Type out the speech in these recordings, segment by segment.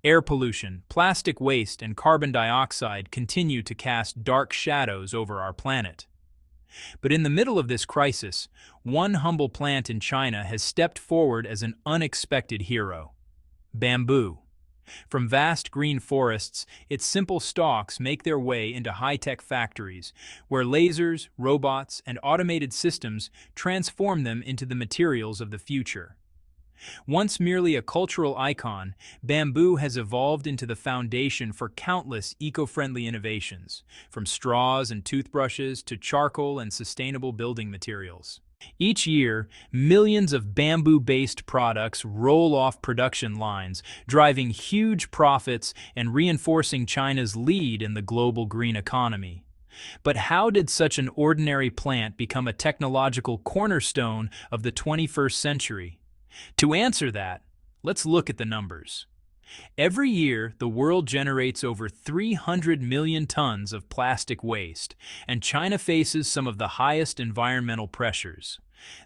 Air pollution, plastic waste, and carbon dioxide continue to cast dark shadows over our planet. But in the middle of this crisis, one humble plant in China has stepped forward as an unexpected hero: bamboo. From vast green forests, its simple stalks make their way into high-tech factories, where lasers, robots, and automated systems transform them into the materials of the future. Once merely a cultural icon, bamboo has evolved into the foundation for countless eco-friendly innovations, from straws and toothbrushes to charcoal and sustainable building materials. Each year, millions of bamboo-based products roll off production lines, driving huge profits and reinforcing China's lead in the global green economy. But how did such an ordinary plant become a technological cornerstone of the 21st century? To answer that, let's look at the numbers. Every year, the world generates over 300 million tons of plastic waste, and China faces some of the highest environmental pressures.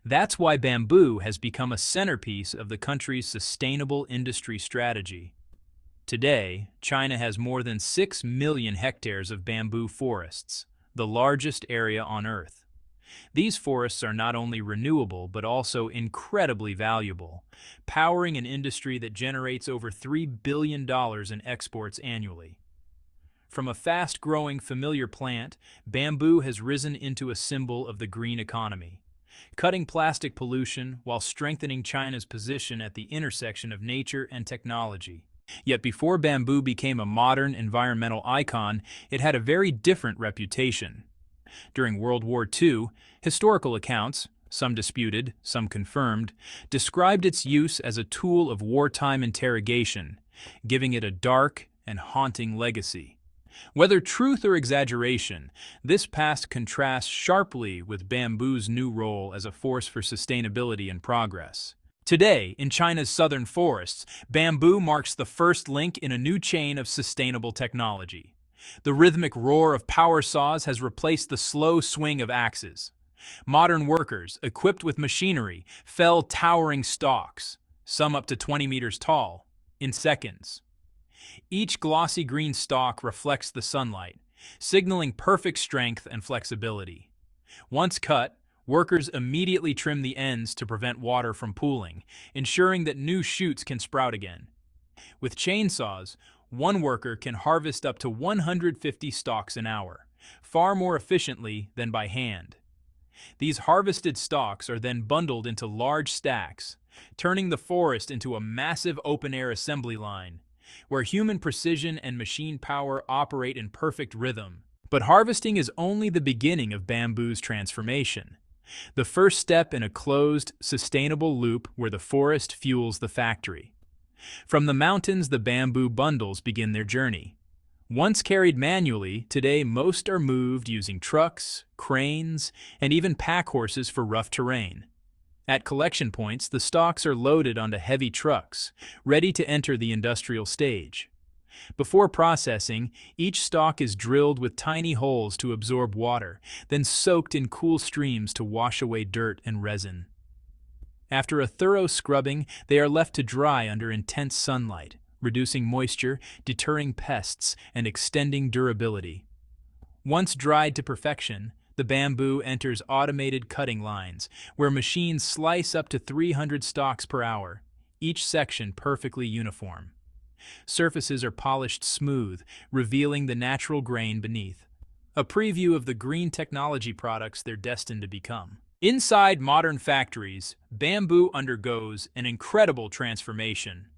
That's why bamboo has become a centerpiece of the country's sustainable industry strategy. Today, China has more than 6 million hectares of bamboo forests, the largest area on Earth. These forests are not only renewable but also incredibly valuable, powering an industry that generates over $3 billion in exports annually. From a fast-growing familiar plant, bamboo has risen into a symbol of the green economy, cutting plastic pollution while strengthening China's position at the intersection of nature and technology. Yet before bamboo became a modern environmental icon, it had a very different reputation. During World War II, historical accounts, some disputed, some confirmed, described its use as a tool of wartime interrogation, giving it a dark and haunting legacy. Whether truth or exaggeration, this past contrasts sharply with bamboo's new role as a force for sustainability and progress. Today, in China's southern forests, bamboo marks the first link in a new chain of sustainable technology. The rhythmic roar of power saws has replaced the slow swing of axes. Modern workers, equipped with machinery, fell towering stalks, some up to 20 meters tall, in seconds. Each glossy green stalk reflects the sunlight, signaling perfect strength and flexibility. Once cut, workers immediately trim the ends to prevent water from pooling, ensuring that new shoots can sprout again. With chainsaws, one worker can harvest up to 150 stalks an hour, far more efficiently than by hand. These harvested stalks are then bundled into large stacks, turning the forest into a massive open-air assembly line, where human precision and machine power operate in perfect rhythm. But harvesting is only the beginning of bamboo's transformation, the first step in a closed, sustainable loop where the forest fuels the factory. From the mountains, the bamboo bundles begin their journey. Once carried manually, today most are moved using trucks, cranes, and even pack horses for rough terrain. At collection points, the stalks are loaded onto heavy trucks, ready to enter the industrial stage. Before processing, each stalk is drilled with tiny holes to absorb water, then soaked in cool streams to wash away dirt and resin. After a thorough scrubbing, they are left to dry under intense sunlight, reducing moisture, deterring pests, and extending durability. Once dried to perfection, the bamboo enters automated cutting lines, where machines slice up to 300 stalks per hour, each section perfectly uniform. Surfaces are polished smooth, revealing the natural grain beneath, a preview of the green technology products they're destined to become. Inside modern factories, bamboo undergoes an incredible transformation.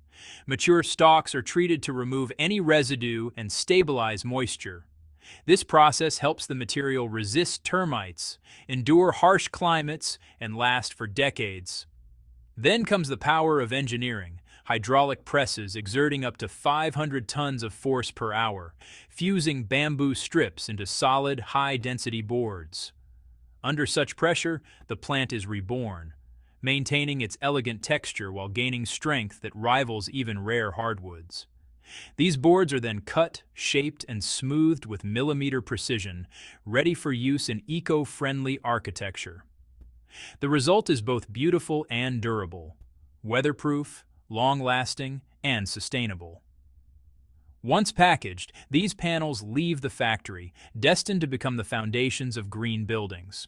Mature stalks are treated to remove any residue and stabilize moisture. This process helps the material resist termites, endure harsh climates, and last for decades. Then comes the power of engineering, hydraulic presses exerting up to 500 tons of force per hour, fusing bamboo strips into solid, high-density boards. Under such pressure, the plant is reborn, maintaining its elegant texture while gaining strength that rivals even rare hardwoods. These boards are then cut, shaped, and smoothed with millimeter precision, ready for use in eco-friendly architecture. The result is both beautiful and durable, weatherproof, long-lasting, and sustainable. Once packaged, these panels leave the factory, destined to become the foundations of green buildings.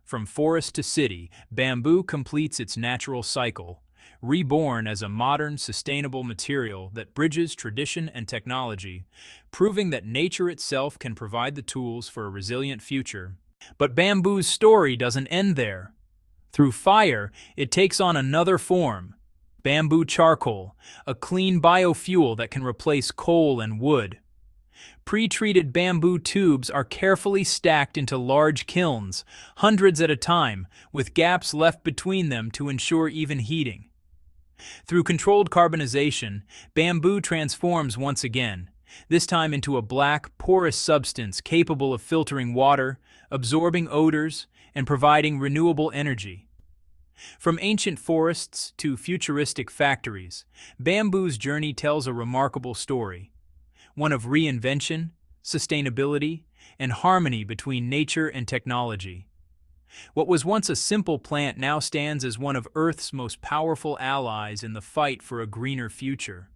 From forest to city, bamboo completes its natural cycle, reborn as a modern, sustainable material that bridges tradition and technology, proving that nature itself can provide the tools for a resilient future. But bamboo's story doesn't end there. Through fire, it takes on another form: bamboo charcoal, a clean biofuel that can replace coal and wood. Pre-treated bamboo tubes are carefully stacked into large kilns, hundreds at a time, with gaps left between them to ensure even heating. Through controlled carbonization, bamboo transforms once again, this time into a black, porous substance capable of filtering water, absorbing odors, and providing renewable energy. From ancient forests to futuristic factories, bamboo's journey tells a remarkable story, one of reinvention, sustainability, and harmony between nature and technology. What was once a simple plant now stands as one of Earth's most powerful allies in the fight for a greener future.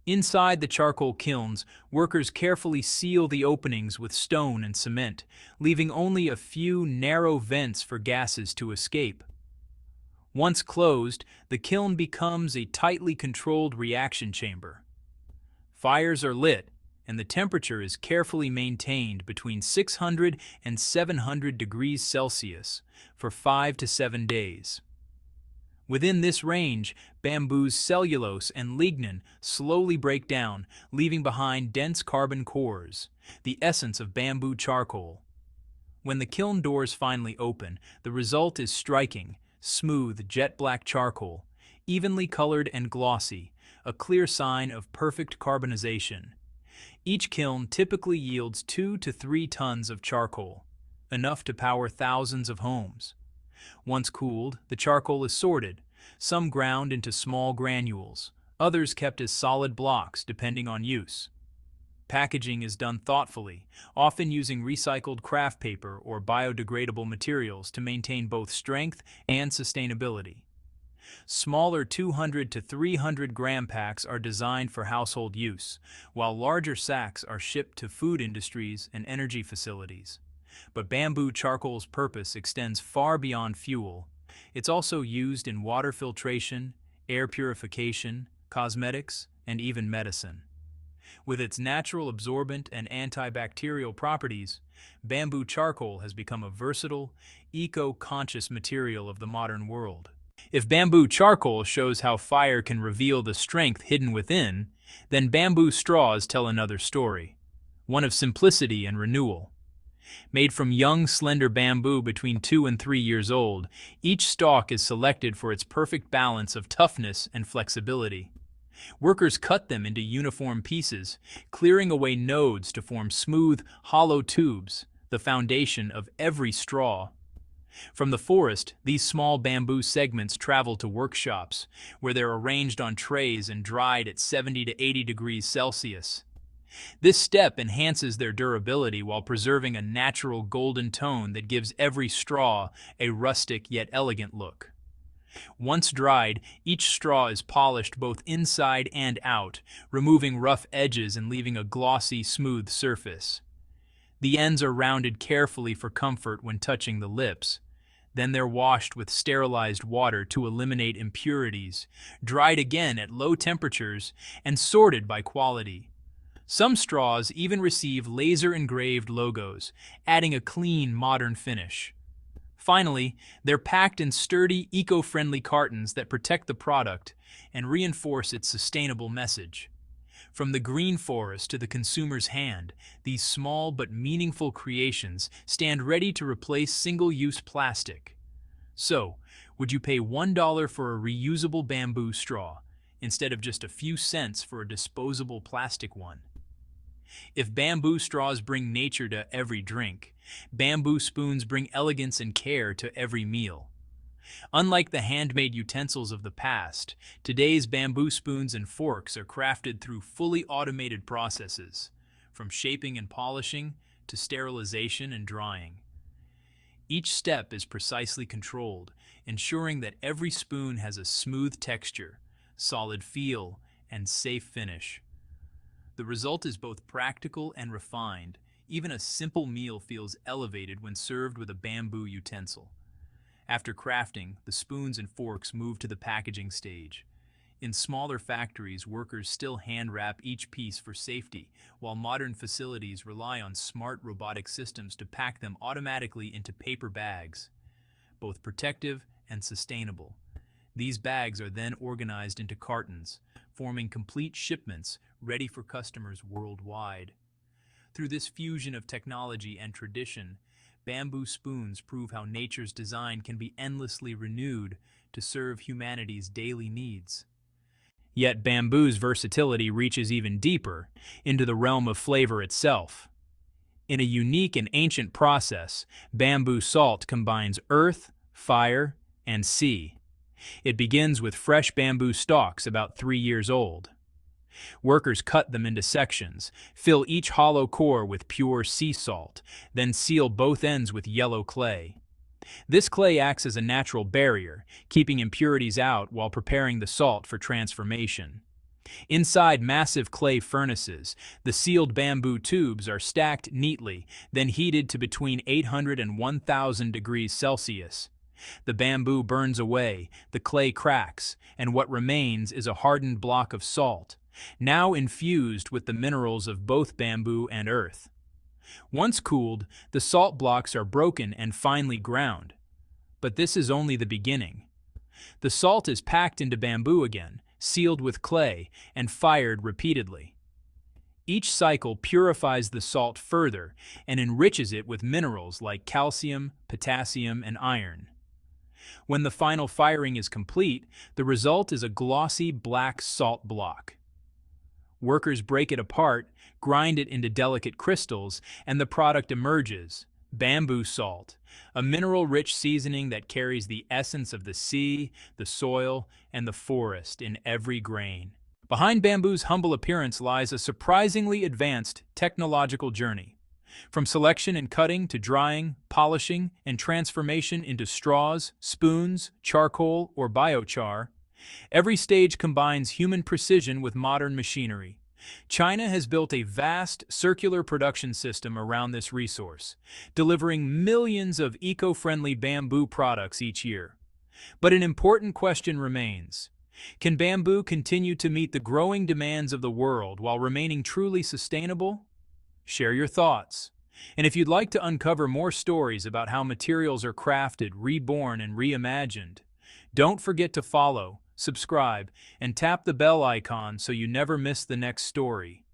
Inside the charcoal kilns, workers carefully seal the openings with stone and cement, leaving only a few narrow vents for gases to escape. Once closed, the kiln becomes a tightly controlled reaction chamber. Fires are lit, and the temperature is carefully maintained between 600 and 700 degrees Celsius for 5 to 7 days. Within this range, bamboo's cellulose and lignin slowly break down, leaving behind dense carbon cores, the essence of bamboo charcoal. When the kiln doors finally open, the result is striking: smooth, jet-black charcoal, evenly colored and glossy, a clear sign of perfect carbonization. Each kiln typically yields 2 to 3 tons of charcoal, enough to power thousands of homes. Once cooled, the charcoal is sorted, some ground into small granules, others kept as solid blocks depending on use. Packaging is done thoughtfully, often using recycled craft paper or biodegradable materials to maintain both strength and sustainability. Smaller 200 to 300 gram packs are designed for household use, while larger sacks are shipped to food industries and energy facilities. But bamboo charcoal's purpose extends far beyond fuel. It's also used in water filtration, air purification, cosmetics, and even medicine. With its natural absorbent and antibacterial properties, bamboo charcoal has become a versatile, eco-conscious material of the modern world. If bamboo charcoal shows how fire can reveal the strength hidden within, then bamboo straws tell another story, one of simplicity and renewal. Made from young, slender bamboo between 2 and 3 years old, each stalk is selected for its perfect balance of toughness and flexibility. Workers cut them into uniform pieces, clearing away nodes to form smooth, hollow tubes, the foundation of every straw. From the forest, these small bamboo segments travel to workshops, where they're arranged on trays and dried at 70 to 80 degrees Celsius. This step enhances their durability while preserving a natural golden tone that gives every straw a rustic yet elegant look. Once dried, each straw is polished both inside and out, removing rough edges and leaving a glossy, smooth surface. The ends are rounded carefully for comfort when touching the lips. Then they're washed with sterilized water to eliminate impurities, dried again at low temperatures, and sorted by quality. Some straws even receive laser-engraved logos, adding a clean, modern finish. Finally, they're packed in sturdy, eco-friendly cartons that protect the product and reinforce its sustainable message. From the green forest to the consumer's hand, these small but meaningful creations stand ready to replace single-use plastic. So, would you pay $1 for a reusable bamboo straw instead of just a few cents for a disposable plastic one? If bamboo straws bring nature to every drink, bamboo spoons bring elegance and care to every meal. Unlike the handmade utensils of the past, today's bamboo spoons and forks are crafted through fully automated processes, from shaping and polishing to sterilization and drying. Each step is precisely controlled, ensuring that every spoon has a smooth texture, solid feel, and safe finish. The result is both practical and refined. Even a simple meal feels elevated when served with a bamboo utensil. After crafting, the spoons and forks move to the packaging stage. In smaller factories, workers still hand wrap each piece for safety, while modern facilities rely on smart robotic systems to pack them automatically into paper bags, both protective and sustainable. These bags are then organized into cartons, forming complete shipments ready for customers worldwide. Through this fusion of technology and tradition, bamboo spoons prove how nature's design can be endlessly renewed to serve humanity's daily needs. Yet bamboo's versatility reaches even deeper, into the realm of flavor itself. In a unique and ancient process, bamboo salt combines earth, fire, and sea. It begins with fresh bamboo stalks about 3 years old. Workers cut them into sections, fill each hollow core with pure sea salt, then seal both ends with yellow clay. This clay acts as a natural barrier, keeping impurities out while preparing the salt for transformation. Inside massive clay furnaces, the sealed bamboo tubes are stacked neatly, then heated to between 800 and 1000 degrees Celsius. The bamboo burns away, the clay cracks, and what remains is a hardened block of salt, now infused with the minerals of both bamboo and earth. Once cooled, the salt blocks are broken and finely ground. But this is only the beginning. The salt is packed into bamboo again, sealed with clay, and fired repeatedly. Each cycle purifies the salt further and enriches it with minerals like calcium, potassium, and iron. When the final firing is complete, the result is a glossy black salt block. Workers break it apart, grind it into delicate crystals, and the product emerges: bamboo salt, a mineral-rich seasoning that carries the essence of the sea, the soil, and the forest in every grain. Behind bamboo's humble appearance lies a surprisingly advanced technological journey. From selection and cutting to drying, polishing, and transformation into straws, spoons, charcoal, or biochar, every stage combines human precision with modern machinery. China has built a vast circular production system around this resource, delivering millions of eco-friendly bamboo products each year. But an important question remains: can bamboo continue to meet the growing demands of the world while remaining truly sustainable? Share your thoughts. And if you'd like to uncover more stories about how materials are crafted, reborn, and reimagined, don't forget to follow, subscribe, and tap the bell icon so you never miss the next story.